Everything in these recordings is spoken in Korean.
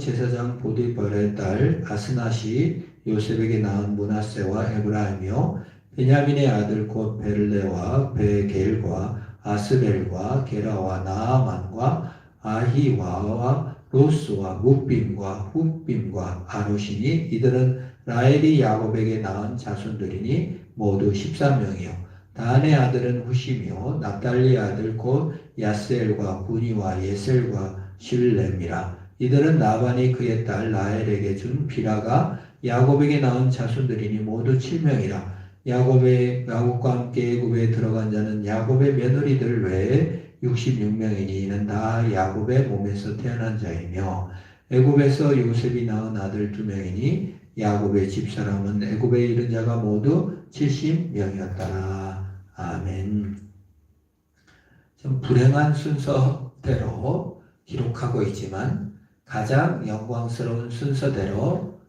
제사장 보디발의 딸 아스낫이 요셉에게 낳은 므낫세와 에브라임이요 베냐민의 아들 곧 벨레와 베겔과 아스벨과 게라와 나아만과 아히와와 로스와 뭇빔과 훗빔과 아로시니 이들은 라헬이 야곱에게 낳은 자손들이니 모두 13명이요 단의 아들은 후심이요 납달리의 아들 곧 야스엘과 구니와 예셀과 실렘이라 이들은 나반이 그의 딸 라헬에게 준 비라가 야곱에게 낳은 자손들이니 모두 7명이라 야곱과 함께 애굽에 들어간 자는 야곱의 며느리들 외에 66명이니 이는 다 야곱의 몸에서 태어난 자이며 애굽에서 요셉이 낳은 아들 2명이니 야곱의 집사람은 애굽에 이른 자가 모두 70명이었더라. 아멘. 좀 불행한 순서대로 기록하고 있지만 가장 영광스러운 순서대로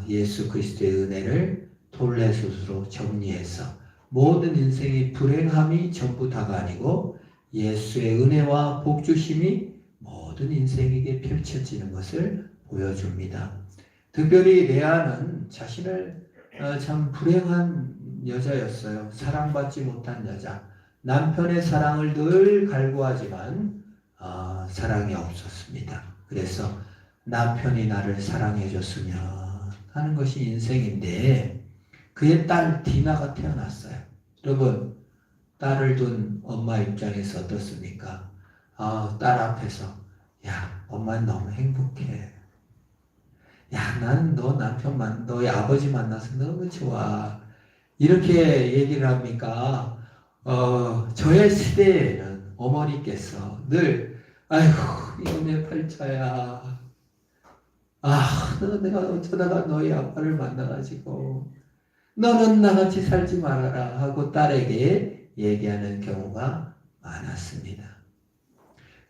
예수 그리스도의 은혜를 돌레솥으로 정리해서 모든 인생의 불행함이 전부 다가 아니고 예수의 은혜와 복주심이 모든 인생에게 펼쳐지는 것을 보여줍니다. 특별히 레아는 자신을 참 불행한 여자였어요. 사랑받지 못한 여자. 남편의 사랑을 늘 갈구하지만 사랑이 없었습니다. 그래서 남편이 나를 사랑해줬으면 하는 것이 인생인데 그의 딸 디나가 태어났어요. 여러분 딸을 둔 엄마 입장에서 어떻습니까? 딸 앞에서 야 엄마는 너무 행복해. 야 나는 너 남편 너의 아버지 만나서 너무 좋아. 이렇게 얘기를 합니까? 저의 시대에는 어머니께서 늘 아이고 이놈의 팔자야. 내가 어쩌다가 너희 아빠를 만나가지고 너는 나같이 살지 말아라 하고 딸에게 얘기하는 경우가 많았습니다.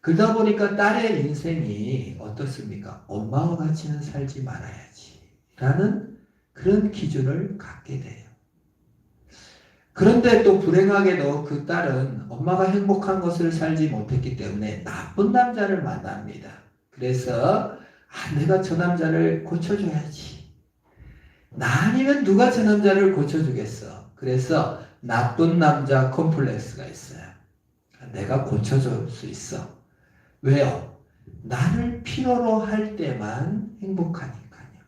그러다 보니까 딸의 인생이 어떻습니까? 엄마와 같이는 살지 말아야지 라는 그런 기준을 갖게 돼요. 그런데 또 불행하게도 그 딸은 엄마가 행복한 것을 살지 못했기 때문에 나쁜 남자를 만납니다. 그래서 내가 저 남자를 고쳐줘야지. 나 아니면 누가 저 남자를 고쳐주겠어. 그래서 나쁜 남자 콤플렉스가 있어요. 내가 고쳐줄 수 있어. 왜요? 나를 필요로 할 때만 행복하니까요.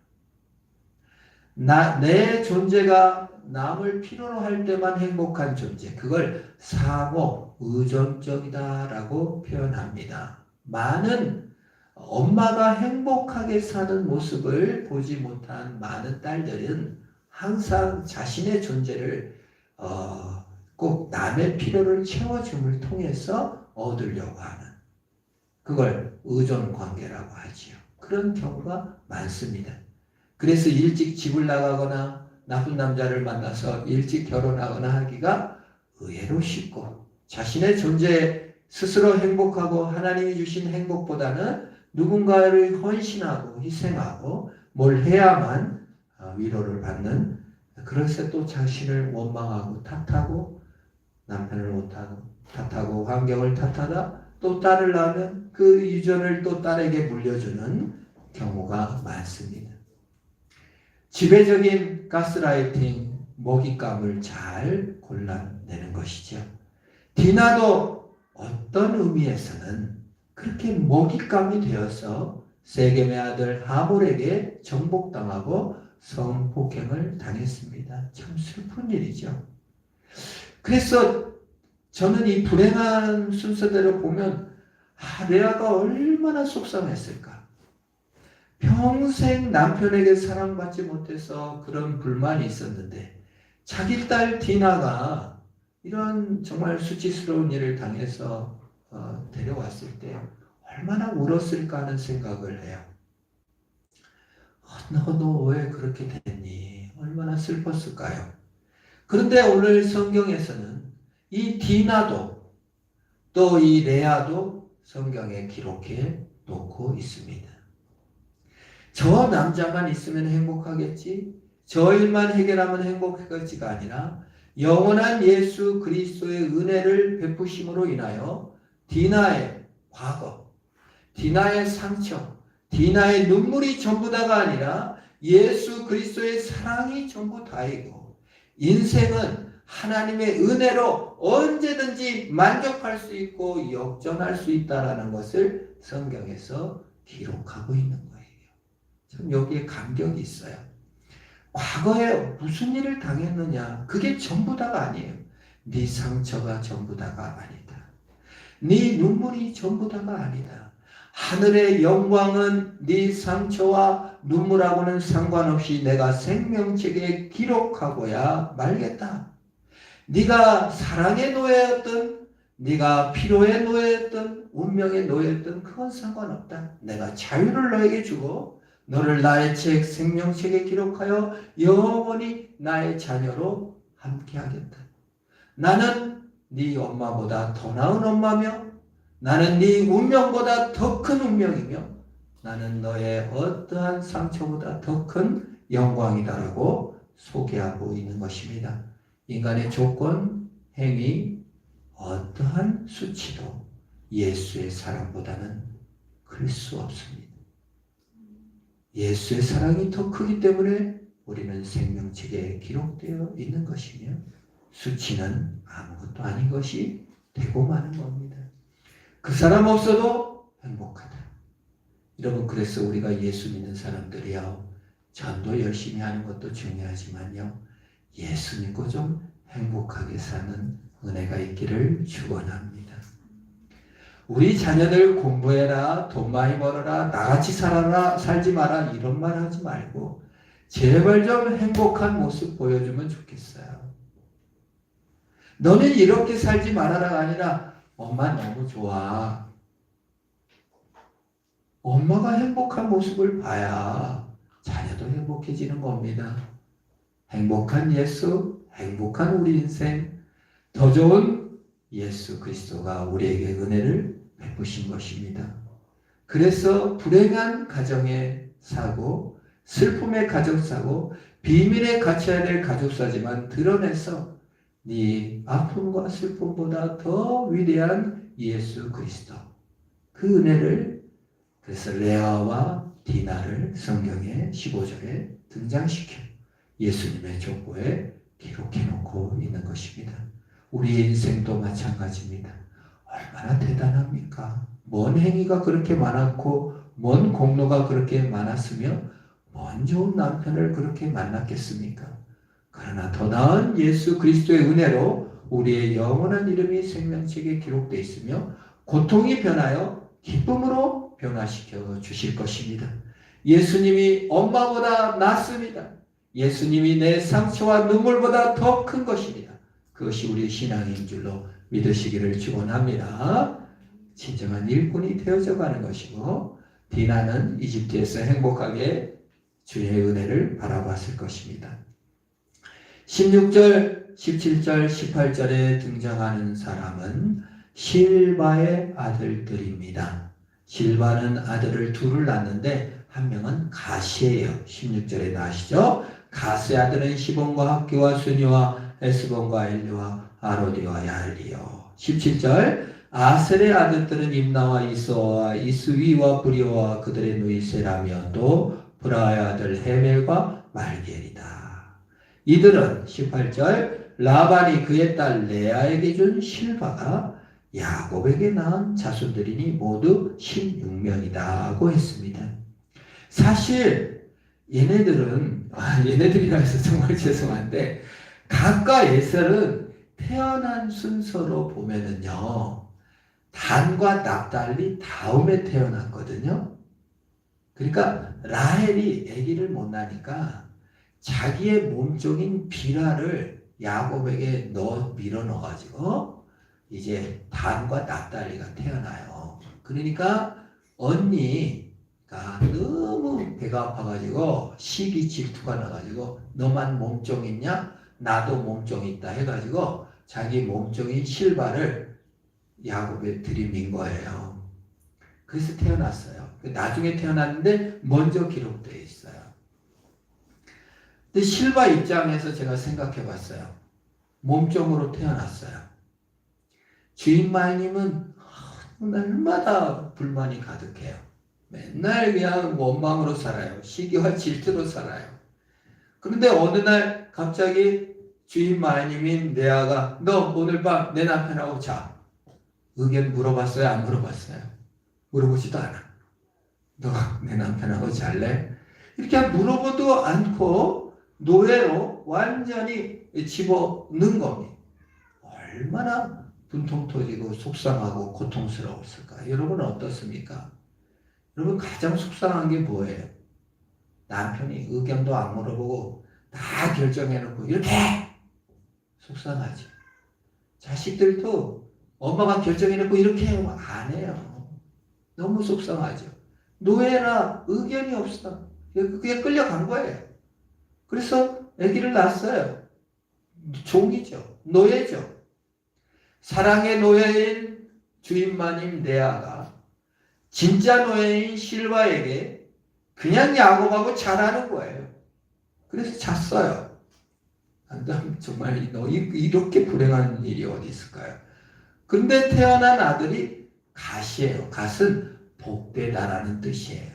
내 존재가 남을 필요로 할 때만 행복한 존재. 그걸 상호 의존적이다라고 표현합니다. 많은 엄마가 행복하게 사는 모습을 보지 못한 많은 딸들은 항상 자신의 존재를 꼭 남의 필요를 채워줌을 통해서 얻으려고 하는 그걸 의존관계라고 하지요. 그런 경우가 많습니다. 그래서 일찍 집을 나가거나 나쁜 남자를 만나서 일찍 결혼하거나 하기가 의외로 쉽고 자신의 존재 스스로 행복하고 하나님이 주신 행복보다는 누군가를 헌신하고 희생하고 뭘 해야만 위로를 받는 그래서 또 자신을 원망하고 탓하고 남편을 못하고 탓하고 환경을 탓하다 또 딸을 낳으면 그 유전을 또 딸에게 물려주는 경우가 많습니다. 지배적인 가스라이팅, 먹잇감을 잘 골라내는 것이죠. 디나도 어떤 의미에서는 그렇게 먹잇감이 되어서 세겜의 아들 하몰에게 정복당하고 성폭행을 당했습니다. 참 슬픈 일이죠. 그래서 저는 이 불행한 순서대로 보면 레아가 얼마나 속상했을까. 평생 남편에게 사랑받지 못해서 그런 불만이 있었는데 자기 딸 디나가 이런 정말 수치스러운 일을 당해서 데려왔을 때 얼마나 울었을까 하는 생각을 해요. 너 왜 그렇게 됐니? 얼마나 슬펐을까요? 그런데 오늘 성경에서는 이 디나도 또 이 레아도 성경에 기록해 놓고 있습니다. 저 남자만 있으면 행복하겠지? 저 일만 해결하면 행복하겠지가 아니라 영원한 예수 그리스도의 은혜를 베푸심으로 인하여 디나의 과거, 디나의 상처, 디나의 눈물이 전부 다가 아니라 예수 그리스도의 사랑이 전부 다이고, 인생은 하나님의 은혜로 언제든지 만족할 수 있고 역전할 수 있다라는 것을 성경에서 기록하고 있는 거예요. 참 여기에 감격이 있어요. 과거에 무슨 일을 당했느냐, 그게 전부 다가 아니에요. 네 상처가 전부 다가 아니다. 네 눈물이 전부 다가 아니다. 하늘의 영광은 네 상처와 눈물하고는 상관없이 내가 생명책에 기록하고야 말겠다. 네가 사랑의 노예였든 네가 피로의 노예였든 운명의 노예였든 그건 상관없다. 내가 자유를 너에게 주고 너를 나의 책 생명책에 기록하여 영원히 나의 자녀로 함께하겠다. 나는 네 엄마보다 더 나은 엄마며 나는 네 운명보다 더 큰 운명이며 나는 너의 어떠한 상처보다 더 큰 영광이다라고 소개하고 있는 것입니다. 인간의 조건, 행위, 어떠한 수치도 예수의 사랑보다는 클 수 없습니다. 예수의 사랑이 더 크기 때문에 우리는 생명책에 기록되어 있는 것이며 수치는 아무것도 아닌 것이 되고 마는 겁니다. 그 사람 없어도 행복하다. 여러분, 그래서 우리가 예수 믿는 사람들이요, 전도 열심히 하는 것도 중요하지만요, 예수 믿고 좀 행복하게 사는 은혜가 있기를 축원합니다. 우리 자녀들 공부해라, 돈 많이 벌어라, 나같이 살아라, 살지 마라 이런 말 하지 말고 제발 좀 행복한 모습 보여주면 좋겠어요. 너는 이렇게 살지 말아라가 아니라 엄마 너무 좋아. 엄마가 행복한 모습을 봐야 자녀도 행복해지는 겁니다. 행복한 예수, 행복한 우리 인생, 더 좋은 예수 그리스도가 우리에게 은혜를 베푸신 것입니다. 그래서 불행한 가정에 사고, 슬픔의 가정 사고, 비밀에 갇혀야 될 가족사지만 드러내서 네 아픔과 슬픔보다 더 위대한 예수 그리스도, 그 은혜를, 그래서 레아와 디나를 성경의 15절에 등장시켜 예수님의 족보에 기록해 놓고 있는 것입니다. 우리의 인생도 마찬가지입니다. 얼마나 대단합니까? 뭔 행위가 그렇게 많았고 뭔 공로가 그렇게 많았으며 뭔 좋은 남편을 그렇게 만났겠습니까? 그러나 더 나은 예수 그리스도의 은혜로 우리의 영원한 이름이 생명책에 기록되어 있으며 고통이 변하여 기쁨으로 변화시켜 주실 것입니다. 예수님이 엄마보다 낫습니다. 예수님이 내 상처와 눈물보다 더 큰 것입니다. 그것이 우리의 신앙인 줄로 믿으시기를 축원합니다. 진정한 일꾼이 되어져 가는 것이고, 디나는 이집트에서 행복하게 주의 은혜를 바라봤을 것입니다. 16절, 17절, 18절에 등장하는 사람은 실바의 아들들입니다. 실바는 아들을 둘을 낳는데 한 명은 가시예요. 16절에 나시죠. 가스의 아들은 시본과 학교와 순이와 에스본과 엘리와 아로디와 야알리요. 17절 아셀의 아들들은 임나와 이스와 이스위와 브리오와 그들의 누이 세라며 또 브라의 아들 헤멜과 말겔이다. 이들은 18절 라반이 그의 딸 레아에게 준 실바가 야곱에게 낳은 자손들이니 모두 16명이다고 했습니다. 사실 얘네들은 얘네들이라 해서 정말 죄송한데 각과 에셀은 태어난 순서로 보면은요 단과 납달리 다음에 태어났거든요. 그러니까 라헬이 아기를 못 낳으니까 자기의 몸종인 비라를 야곱에게 밀어 넣어가지고 이제 단과 납달리가 태어나요. 그러니까 언니가 너무 배가 아파가지고 시기 질투가 나가지고 너만 몸종 있냐? 나도 몸종 있다 해가지고 자기 몸종인 실바를 야곱에 들이민 거예요. 그래서 태어났어요. 나중에 태어났는데 먼저 기록되어 있어요. 근데 실바 입장에서 제가 생각해 봤어요. 몸종으로 태어났어요. 주인마님은 날마다 불만이 가득해요. 맨날 그냥 원망으로 살아요. 시기와 질투로 살아요. 그런데 어느 날 갑자기 주인 마님인 레아가 너 오늘 밤 내 남편하고 자. 의견 물어봤어요? 안 물어봤어요? 물어보지도 않아. 너 내 남편하고 잘래? 이렇게 물어보도 않고 노예로 완전히 집어넣은 겁니다. 얼마나 분통 터지고 속상하고 고통스러웠을까? 여러분은 어떻습니까? 여러분 가장 속상한 게 뭐예요? 남편이 의견도 안 물어보고 다 결정해놓고 이렇게 속상하지. 자식들도 엄마가 결정해놓고 이렇게 하면 안 해요. 너무 속상하죠. 노예라 의견이 없어. 그게 끌려간 거예요. 그래서 아기를 낳았어요. 종이죠. 노예죠. 사랑의 노예인 주인마님 레아가 진짜 노예인 실바에게 그냥 야곱하고 자라는 거예요. 그래서 잤어요. 정말 이렇게 불행한 일이 어디 있을까요? 근데 태어난 아들이 갓이에요. 갓은 복되다라는 뜻이에요.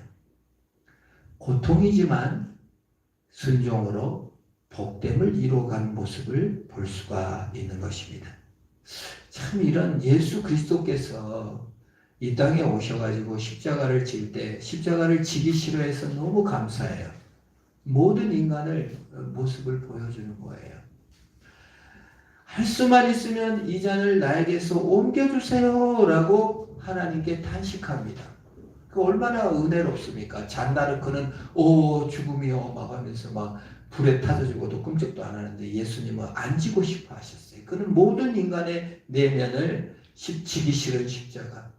고통이지만 순종으로 복됨을 이루어가는 모습을 볼 수가 있는 것입니다. 참 이런 예수 그리스도께서 이 땅에 오셔가지고 십자가를 질 때 십자가를 지기 싫어해서 너무 감사해요. 모든 인간을 모습을 보여주는 거예요. 할 수만 있으면 이 잔을 나에게서 옮겨주세요 라고 하나님께 탄식합니다. 그 얼마나 은혜롭습니까? 잔다르크는 죽음이요 막 하면서 막 불에 타져 죽어도 끔찍도 안 하는데 예수님은 안 지고 싶어 하셨어요. 그는 모든 인간의 내면을 지기 싫은 십자가.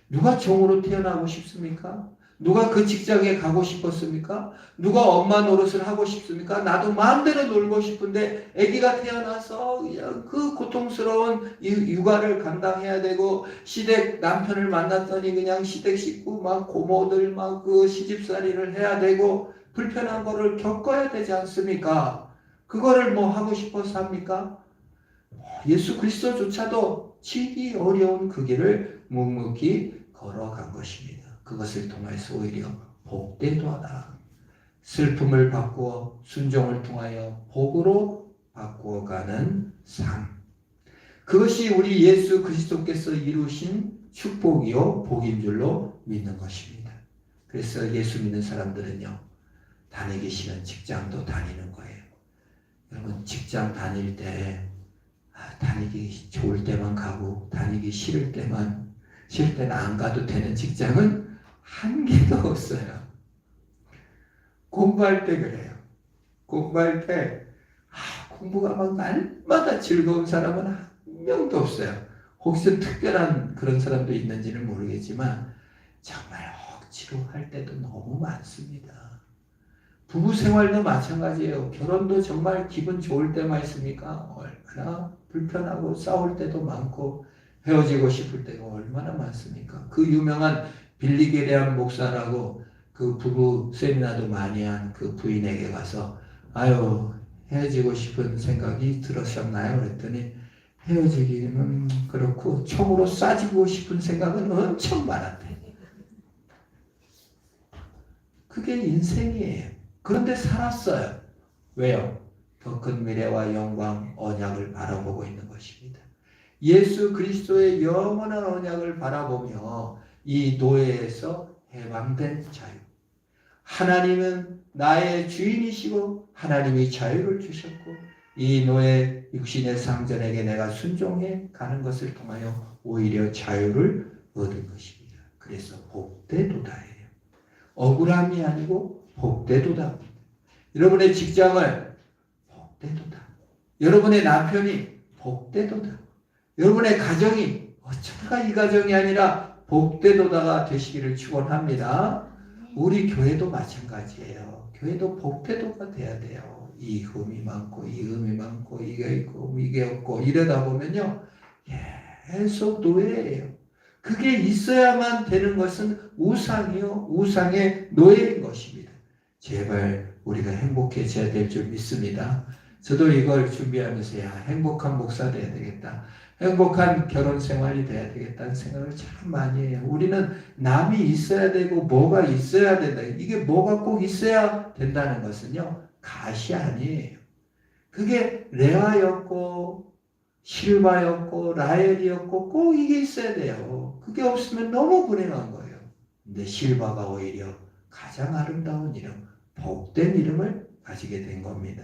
누가 종으로 태어나고 싶습니까? 누가 그 직장에 가고 싶었습니까? 누가 엄마 노릇을 하고 싶습니까? 나도 마음대로 놀고 싶은데 아기가 태어나서 그냥 그 고통스러운 육아를 감당해야 되고 시댁 남편을 만났더니 그냥 시댁 식구 막 고모들 막 그 시집살이를 해야 되고 불편한 거를 겪어야 되지 않습니까? 그거를 뭐 하고 싶어서 합니까? 예수 그리스도조차도 치기 어려운 그 길을 묵묵히 걸어간 것입니다. 그것을 통해서 오히려 복되도 하다. 슬픔을 바꾸어 순종을 통하여 복으로 바꾸어가는 삶. 그것이 우리 예수 그리스도께서 이루신 축복이요 복인 줄로 믿는 것입니다. 그래서 예수 믿는 사람들은요. 다니기 싫은 직장도 다니는 거예요. 여러분 직장 다닐 때 다니기 좋을 때만 가고 다니기 싫을 때는 안 가도 되는 직장은 한 개도 없어요. 공부할 때 그래요. 공부할 때 공부가 막 날마다 즐거운 사람은 한 명도 없어요. 혹시 특별한 그런 사람도 있는지는 모르겠지만 정말 억지로 할 때도 너무 많습니다. 부부 생활도 마찬가지예요. 결혼도 정말 기분 좋을 때만 있습니까? 얼마나 불편하고 싸울 때도 많고 헤어지고 싶을 때가 얼마나 많습니까? 그 유명한 빌리 게레암 목사라고 그 부부 세미나도 많이 한 그 부인에게 가서 헤어지고 싶은 생각이 들으셨나요? 그랬더니 헤어지기는 그렇고 총으로 쏴주고 싶은 생각은 엄청 많았대. 그게 인생이에요. 그런데 살았어요. 왜요? 더 큰 미래와 영광, 언약을 바라보고 있는 것입니다. 예수 그리스도의 영원한 언약을 바라보며 이 노예에서 해방된 자유. 하나님은 나의 주인이시고 하나님이 자유를 주셨고 이 노예 육신의 상전에게 내가 순종해 가는 것을 통하여 오히려 자유를 얻은 것입니다. 그래서 복되도다예요. 억울함이 아니고 복되도다. 여러분의 직장을 복되도다. 여러분의 남편이 복되도다. 여러분의 가정이 어쩌다가 이 가정이 아니라 복되도다가 되시기를 축원합니다. 우리 교회도 마찬가지예요. 교회도 복되도가 돼야 돼요. 이 흠이 많고 이 흠이 많고 이게 있고 이게 없고 이러다 보면요 계속 노예예요. 그게 있어야만 되는 것은 우상이요 우상의 노예인 것입니다. 제발 우리가 행복해져야 될 줄 믿습니다. 저도 이걸 준비하면서 행복한 목사 돼야 되겠다. 행복한 결혼 생활이 돼야 되겠다는 생각을 참 많이 해요. 우리는 남이 있어야 되고 뭐가 있어야 된다. 이게 뭐가 꼭 있어야 된다는 것은요, 가시 아니에요. 그게 레아였고 실바였고 라헬이었고 꼭 이게 있어야 돼요. 그게 없으면 너무 불행한 거예요. 근데 실바가 오히려 가장 아름다운 이름, 복된 이름을 가지게 된 겁니다.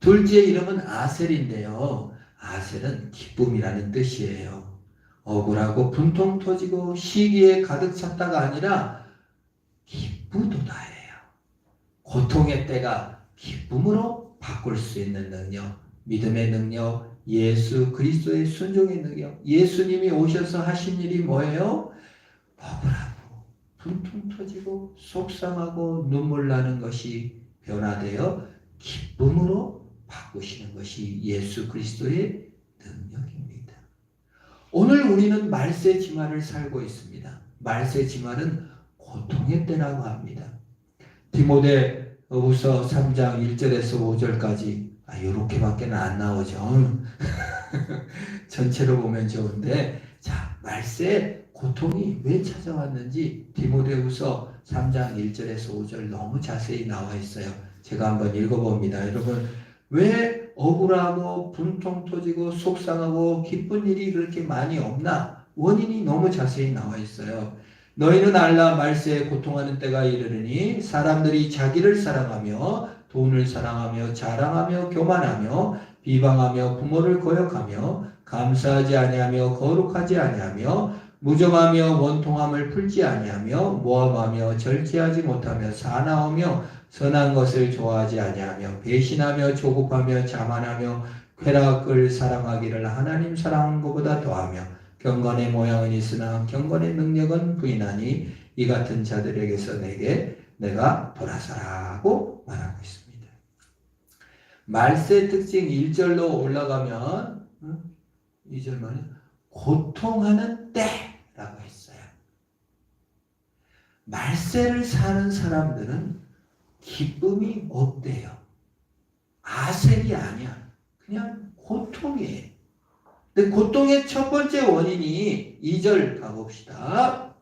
둘째 이름은 아셀인데요. 아셀은 기쁨이라는 뜻이에요. 억울하고 분통 터지고 시기에 가득 찼다가 아니라 기쁘도다예요. 고통의 때가 기쁨으로 바꿀 수 있는 능력, 믿음의 능력, 예수 그리스도의 순종의 능력. 예수님이 오셔서 하신 일이 뭐예요? 억울하고 분통 터지고 속상하고 눈물 나는 것이 변화되어 기쁨으로 바꾸시는 것이 예수 그리스도의 능력입니다. 오늘 우리는 말세 지말을 살고 있습니다. 말세 지말은 고통의 때라고 합니다. 디모데후서 3장 1절에서 5절까지 이렇게밖에 안 나오죠. 전체로 보면 좋은데, 자, 말세 고통이 왜 찾아왔는지 디모데후서 3장 1절에서 5절 너무 자세히 나와 있어요. 제가 한번 읽어봅니다. 여러분, 왜 억울하고 분통 터지고 속상하고 기쁜 일이 그렇게 많이 없나? 원인이 너무 자세히 나와 있어요. 너희는 알라 말세에 고통하는 때가 이르르니 사람들이 자기를 사랑하며 돈을 사랑하며 자랑하며 교만하며 비방하며 부모를 거역하며 감사하지 아니하며 거룩하지 아니하며 무정하며 원통함을 풀지 아니하며 모함하며 절제하지 못하며 사나우며 선한 것을 좋아하지 아니하며 배신하며 조급하며 자만하며 쾌락을 사랑하기를 하나님 사랑하는 것보다 더하며 경건의 모양은 있으나 경건의 능력은 부인하니 이 같은 자들에게서 내가 돌아서라고 말하고 있습니다. 말세 특징 1절로 올라가면 2절만 고통하는 때라고 했어요. 말세를 사는 사람들은 기쁨이 없대요. 아셀이 아니야. 그냥 고통이에요. 근데 고통의 첫 번째 원인이 2절 가봅시다.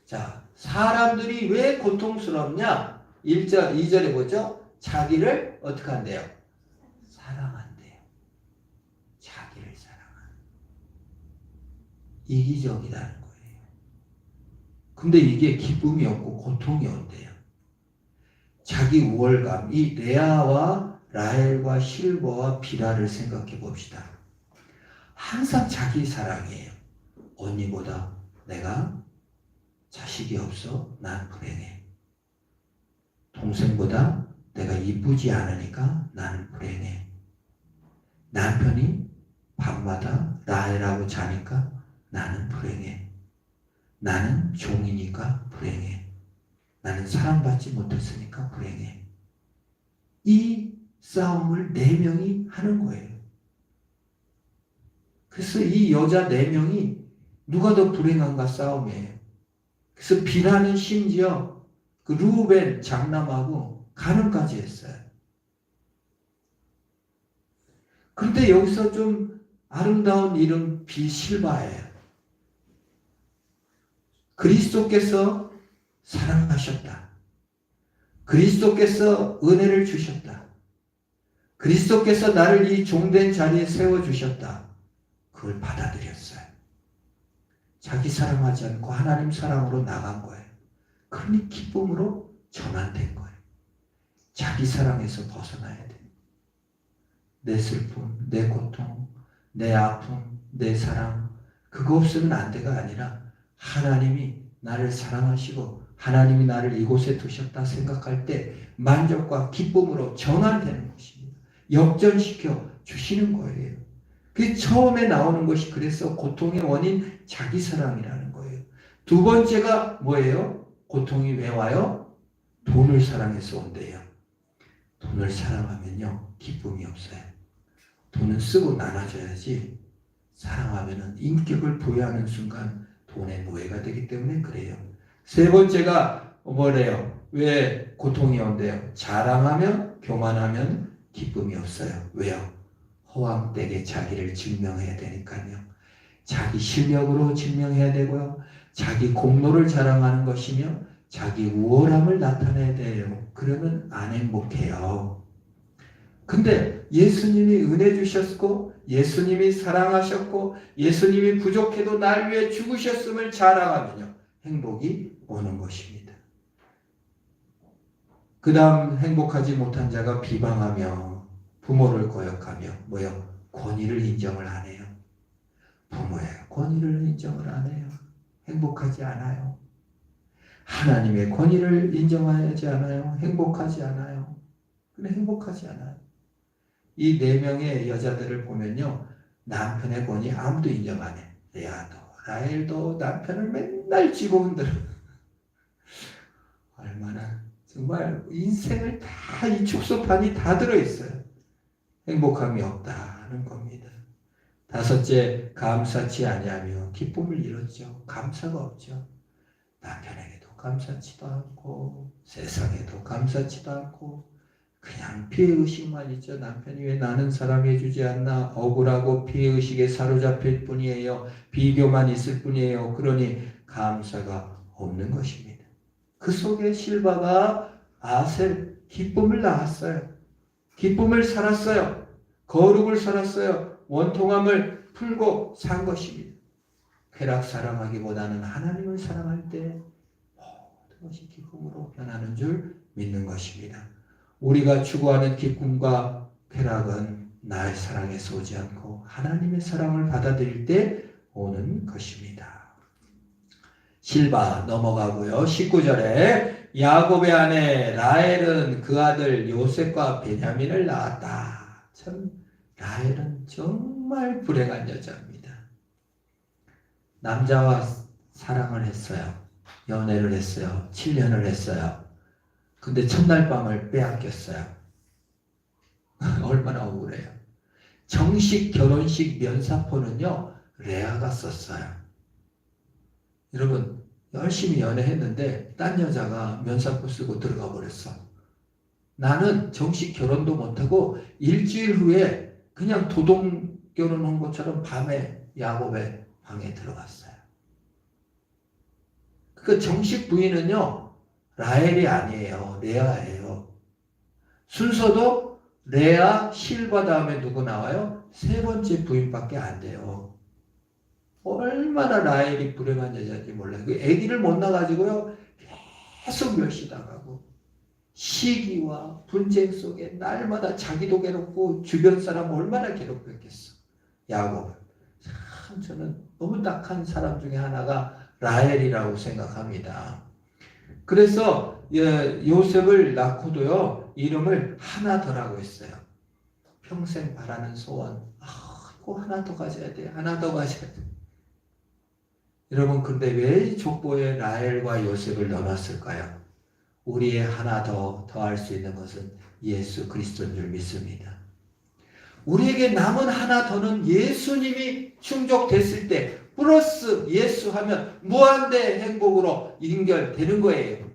자, 사람들이 왜 고통스럽냐? 2절에 뭐죠? 자기를 어떻게 한대요? 사랑한대요. 자기를 사랑하는. 이기적이라는 거예요. 근데 이게 기쁨이 없고 고통이 온대요. 자기 우월감, 이 레아와 라헬과 실버와 비라를 생각해 봅시다. 항상 자기 사랑이에요. 언니보다 내가 자식이 없어 난 불행해. 동생보다 내가 이쁘지 않으니까 나는 불행해. 남편이 밤마다 라헬하고 자니까 나는 불행해. 나는 종이니까 불행해. 나는 사랑받지 못했으니까 불행해. 이 싸움을 4명이 하는 거예요. 그래서 이 여자 4명이 누가 더 불행한가 싸움이에요. 그래서 비라는 심지어 그 루벤 장남하고 간음까지 했어요. 그런데 여기서 좀 아름다운 이름 비실바예요. 그리스도께서 사랑하셨다. 그리스도께서 은혜를 주셨다. 그리스도께서 나를 이 종된 자리에 세워주셨다. 그걸 받아들였어요. 자기 사랑하지 않고 하나님 사랑으로 나간 거예요. 그러니 기쁨으로 전환된 거예요. 자기 사랑에서 벗어나야 돼요. 내 슬픔, 내 고통, 내 아픔, 내 사랑 그거 없으면 안 돼가 아니라 하나님이 나를 사랑하시고 하나님이 나를 이곳에 두셨다 생각할 때 만족과 기쁨으로 전환되는 것입니다. 역전시켜 주시는 거예요. 그 처음에 나오는 것이 그래서 고통의 원인 자기 사랑이라는 거예요. 두 번째가 뭐예요? 고통이 왜 와요? 돈을 사랑해서 온대요. 돈을 사랑하면요 기쁨이 없어요. 돈은 쓰고 나눠줘야지 사랑하면은 인격을 부여하는 순간 돈의 노예가 되기 때문에 그래요. 세 번째가 뭐래요? 왜 고통이 온대요? 자랑하면 교만하면 기쁨이 없어요. 왜요? 허황되게 자기를 증명해야 되니까요. 자기 실력으로 증명해야 되고요. 자기 공로를 자랑하는 것이며 자기 우월함을 나타내야 돼요. 그러면 안 행복해요. 근데 예수님이 은혜 주셨고 예수님이 사랑하셨고 예수님이 부족해도 날 위해 죽으셨음을 자랑하면요. 행복이 오는 것입니다. 그 다음 행복하지 못한 자가 비방하며 부모를 거역하며 뭐요? 권위를 인정을 안 해요. 부모의 권위를 인정을 안 해요. 행복하지 않아요. 하나님의 권위를 인정하지 않아요. 행복하지 않아요. 근데 행복하지 않아요. 이 4명의 여자들을 보면요. 남편의 권위 아무도 인정 안 해. 레아도 라헬도 남편을 맨날 쥐고 흔들어. 얼마나 정말 인생을 다 이 축소판이 다 들어있어요. 행복함이 없다는 겁니다. 5째, 감사치 아니하며 기쁨을 잃었죠. 감사가 없죠. 남편에게도 감사치도 않고 세상에도 감사치도 않고 그냥 피해의식만 있죠. 남편이 왜 나는 사랑해 주지 않나 억울하고 피해의식에 사로잡힐 뿐이에요. 비교만 있을 뿐이에요. 그러니 감사가 없는 것입니다. 그 속에 실바가 아셀 기쁨을 낳았어요. 기쁨을 살았어요. 거룩을 살았어요. 원통함을 풀고 산 것입니다. 쾌락 사랑하기보다는 하나님을 사랑할 때 모든 것이 기쁨으로 변하는 줄 믿는 것입니다. 우리가 추구하는 기쁨과 쾌락은 나의 사랑에서 오지 않고 하나님의 사랑을 받아들일 때 오는 것입니다. 실바 넘어가고요. 19절에 야곱의 아내 라헬은 그 아들 요셉과 베냐민을 낳았다. 참 라헬은 정말 불행한 여자입니다. 남자와 사랑을 했어요. 연애를 했어요. 7년을 했어요. 근데 첫날 밤을 빼앗겼어요. 얼마나 억울해요. 정식 결혼식 면사포는요. 레아가 썼어요. 여러분 열심히 연애했는데 딴 여자가 면사포 쓰고 들어가 버렸어. 나는 정식 결혼도 못하고 일주일 후에 그냥 도동 결혼한 것처럼 밤에 야곱의 방에 들어갔어요. 그 정식 부인은요. 라헬이 아니에요. 레아예요. 순서도 레아, 실바 다음에 누구 나와요? 3번째 부인밖에 안 돼요. 얼마나 라헬이 불행한 여자인지 몰라요. 그 아기를 못 낳아가지고요. 계속 멸시당하고 시기와 분쟁 속에 날마다 자기도 괴롭고 주변 사람 얼마나 괴롭혔겠어. 야곱은. 참 저는 너무 딱한 사람 중에 하나가 라헬이라고 생각합니다. 그래서 요셉을 낳고도요. 이름을 하나 더라고 했어요. 평생 바라는 소원. 꼭 하나 더 가져야 돼. 하나 더 가져야 돼. 여러분 근데 왜 이 족보에 라헬과 요셉을 넣어놨을까요? 우리의 하나 더할 수 있는 것은 예수 그리스도인 줄 믿습니다. 우리에게 남은 하나 더는 예수님이 충족됐을 때 플러스 예수 하면 무한대 행복으로 연결되는 거예요.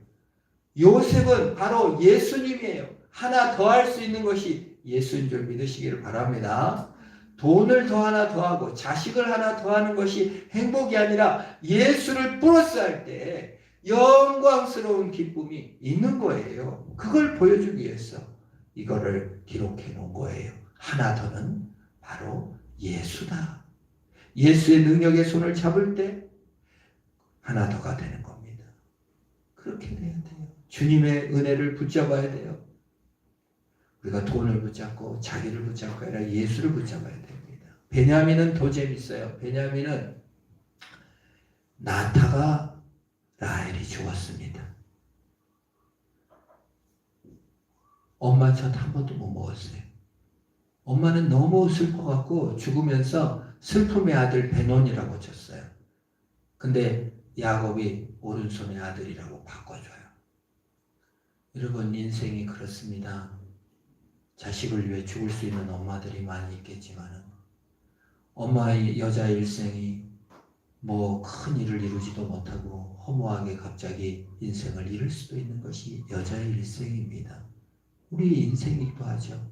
요셉은 바로 예수님이에요. 하나 더 할 수 있는 것이 예수인 줄 믿으시기를 바랍니다. 돈을 더 하나 더하고 자식을 하나 더하는 것이 행복이 아니라 예수를 플러스 할 때 영광스러운 기쁨이 있는 거예요. 그걸 보여주기 위해서 이거를 기록해 놓은 거예요. 하나 더는 바로 예수다. 예수의 능력의 손을 잡을 때 하나 더가 되는 겁니다. 그렇게 돼야 돼요. 주님의 은혜를 붙잡아야 돼요. 우리가 돈을 붙잡고 자기를 붙잡고 아니라 예수를 붙잡아야 됩니다. 베냐민은 더 재밌어요. 베냐민은 나타가 라헬이 죽었습니다. 엄마 젖 한 번도 못 먹었어요. 엄마는 너무 슬퍼갖고 죽으면서 슬픔의 아들 베논이라고 쳤어요. 근데 야곱이 오른손의 아들이라고 바꿔줘요. 여러분 인생이 그렇습니다. 자식을 위해 죽을 수 있는 엄마들이 많이 있겠지만 엄마의 여자 일생이 뭐 큰 일을 이루지도 못하고 허무하게 갑자기 인생을 잃을 수도 있는 것이 여자의 일생입니다. 우리 인생이기도 하죠.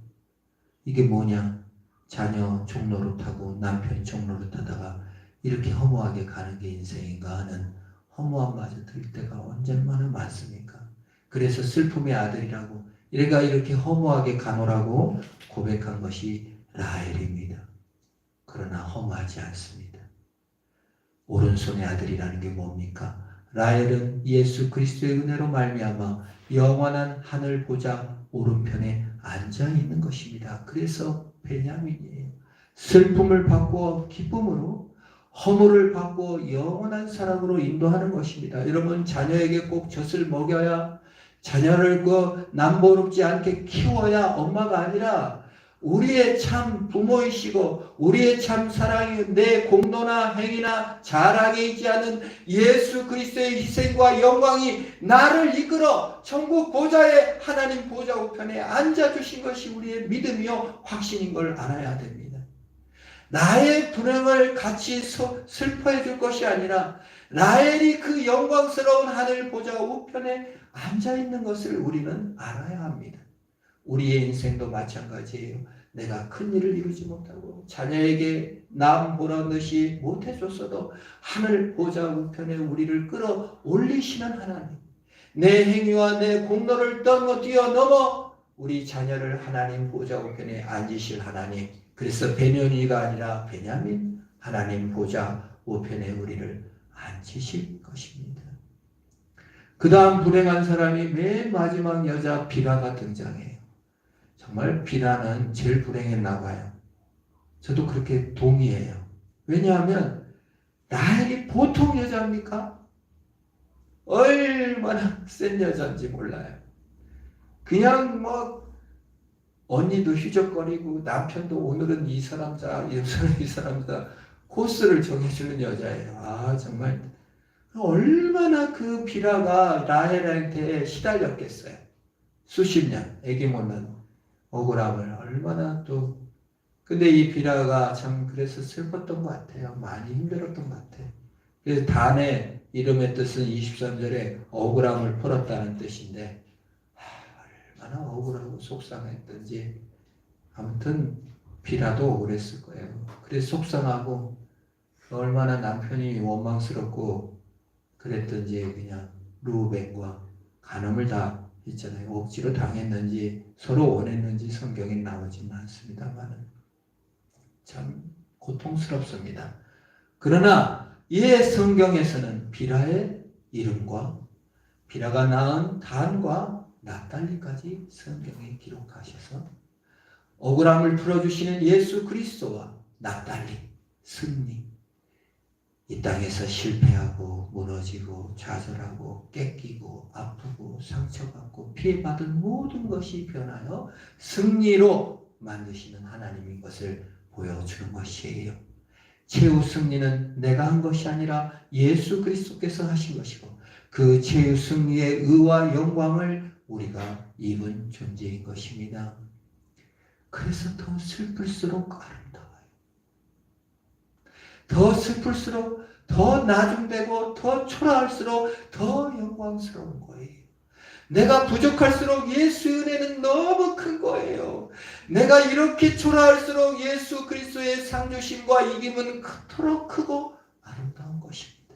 이게 뭐냐? 자녀 종노릇하고 남편 종노릇하다가 이렇게 허무하게 가는 게 인생인가 하는 허무함마저 들 때가 언제나 많습니까? 그래서 슬픔의 아들이라고 얘가 이렇게 허무하게 가노라고 고백한 것이 라헬입니다. 그러나 허무하지 않습니다. 오른손의 아들이라는 게 뭡니까? 라헬은 예수 그리스도의 은혜로 말미암아 영원한 하늘 보좌 오른편에 앉아 있는 것입니다. 그래서 베냐민이에요. 슬픔을 바꾸어 기쁨으로, 허물을 바꾸어 영원한 사랑으로 인도하는 것입니다. 여러분, 자녀에게 꼭 젖을 먹여야, 자녀를 남보롭지 않게 키워야 엄마가 아니라 우리의 참 부모이시고 우리의 참 사랑이 내 공로나 행위나 자랑에 있지 않은 예수 그리스도의 희생과 영광이 나를 이끌어 천국 보좌에 하나님 보좌 우편에 앉아주신 것이 우리의 믿음이요 확신인 걸 알아야 됩니다. 나의 불행을 같이 슬퍼해 줄 것이 아니라 라헬이 그 영광스러운 하늘 보좌 우편에 앉아있는 것을 우리는 알아야 합니다. 우리의 인생도 마찬가지예요. 내가 큰 일을 이루지 못하고 자녀에게 남 보라듯이 못해줬어도 하늘 보좌 우편에 우리를 끌어올리시는 하나님, 내 행위와 내 공로를 뛰어넘어 우리 자녀를 하나님 보좌 우편에 앉으실 하나님, 그래서 베냐민이가 아니라 베냐민, 하나님 보좌 우편에 우리를 앉으실 것입니다. 그 다음 불행한 사람이 맨 마지막 여자 비라가 등장해요. 정말 비라는 제일 불행했나 봐요. 저도 그렇게 동의해요. 왜냐하면 라헬이 보통 여자입니까? 얼마나 센 여자인지 몰라요. 그냥 언니도 휘적거리고 남편도 오늘은 이 사람자, 이 사람자 코스를 정해주는 여자예요. 정말 얼마나 그 비라가 라헬한테 시달렸겠어요. 수십 년 애기 못 낳는 억울함을 얼마나 또. 근데 이 비라가 참 그래서 슬펐던 것 같아요. 많이 힘들었던 것 같아요. 그래서 단의 이름의 뜻은 23절에 억울함을 풀었다는 뜻인데 얼마나 억울하고 속상했던지 아무튼 비라도 억울했을 거예요. 그래서 속상하고 얼마나 남편이 원망스럽고 그랬던지 그냥 루벤과 간음을 다 있잖아요. 억지로 당했는지 서로 원했는지 성경에 나오지는 않습니다만 참 고통스럽습니다. 그러나 이 성경에서는 비라의 이름과 비라가 낳은 단과 납달리까지 성경에 기록하셔서 억울함을 풀어주시는 예수 그리스도와 납달리, 승리, 이 땅에서 실패하고 무너지고 좌절하고 깨끼고 아프고 상처받고 피해받은 모든 것이 변하여 승리로 만드시는 하나님인 것을 보여주는 것이에요. 최후 승리는 내가 한 것이 아니라 예수 그리스도께서 하신 것이고 그 최후 승리의 의와 영광을 우리가 입은 존재인 것입니다. 그래서 더 슬플수록 아름다워요. 더 슬플수록 더 나중되고 더 초라할수록 더 영광스러운 거예요. 내가 부족할수록 예수의 은혜는 너무 큰 거예요. 내가 이렇게 초라할수록 예수 그리스도의 상주심과 이김은 그토록 크고 아름다운 것입니다.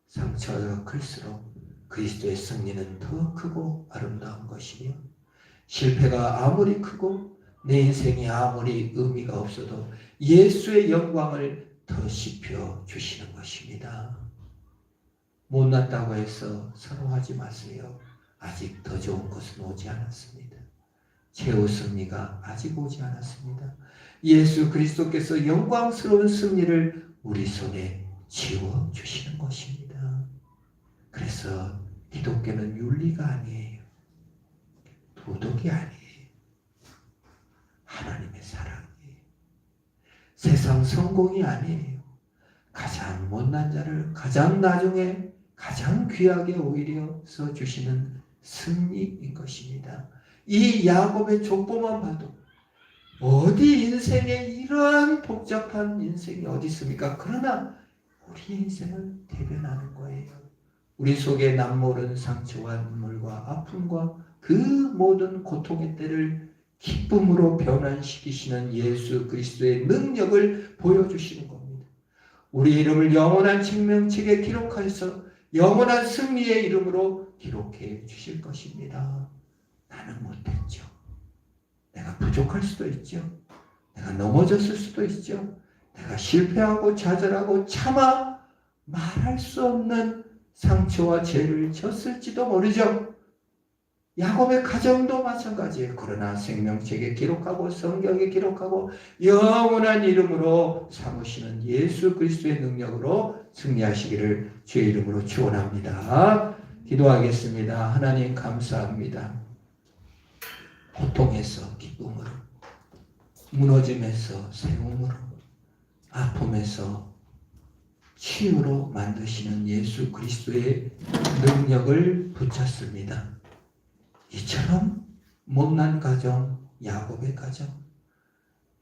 상처가 클수록 그리스도의 승리는 더 크고 아름다운 것이며 실패가 아무리 크고 내 인생이 아무리 의미가 없어도 예수의 영광을 더 씹혀 주시는 것입니다. 못났다고 해서 서러워하지 마세요. 아직 더 좋은 것은 오지 않았습니다. 최후 승리가 아직 오지 않았습니다. 예수 그리스도께서 영광스러운 승리를 우리 손에 지워 주시는 것입니다. 그래서 기독교는 윤리가 아니에요. 도덕이 아니에요. 하나님의 사랑이에요. 세상 성공이 아니에요. 가장 못난 자를 가장 나중에 가장 귀하게 오히려 써주시는 승리인 것입니다. 이 야곱의 족보만 봐도 어디 인생에 이러한 복잡한 인생이 어디 있습니까? 그러나 우리 인생을 대변하는 거예요. 우리 속에 남모른 상처와 눈물과 아픔과 그 모든 고통의 때를 기쁨으로 변환시키시는 예수 그리스도의 능력을 보여주시는 겁니다. 우리 이름을 영원한 생명책에 기록하셔서 영원한 승리의 이름으로 기록해 주실 것입니다. 나는 못했죠. 내가 부족할 수도 있죠. 내가 넘어졌을 수도 있죠. 내가 실패하고 좌절하고 차마 말할 수 없는 상처와 죄를 졌을지도 모르죠. 야곱의 가정도 마찬가지예요. 그러나 생명책에 기록하고 성경에 기록하고 영원한 이름으로 삼으시는 예수 그리스도의 능력으로 승리하시기를 주의 이름으로 축원합니다. 기도하겠습니다. 하나님 감사합니다. 고통에서 기쁨으로, 무너짐에서 세움으로, 아픔에서 치유로 만드시는 예수 그리스도의 능력을 붙잡습니다. 이처럼 못난 가정, 야곱의 가정,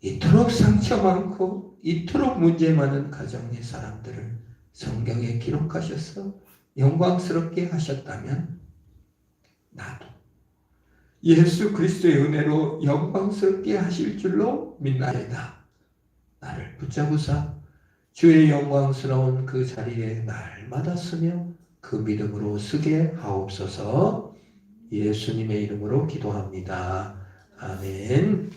이토록 상처 많고 이토록 문제 많은 가정의 사람들을 성경에 기록하셔서 영광스럽게 하셨다면 나도 예수 그리스도의 은혜로 영광스럽게 하실 줄로 믿나이다. 나를 붙잡으사 주의 영광스러운 그 자리에 날마다 서며 그 믿음으로 서게 하옵소서. 예수님의 이름으로 기도합니다. 아멘.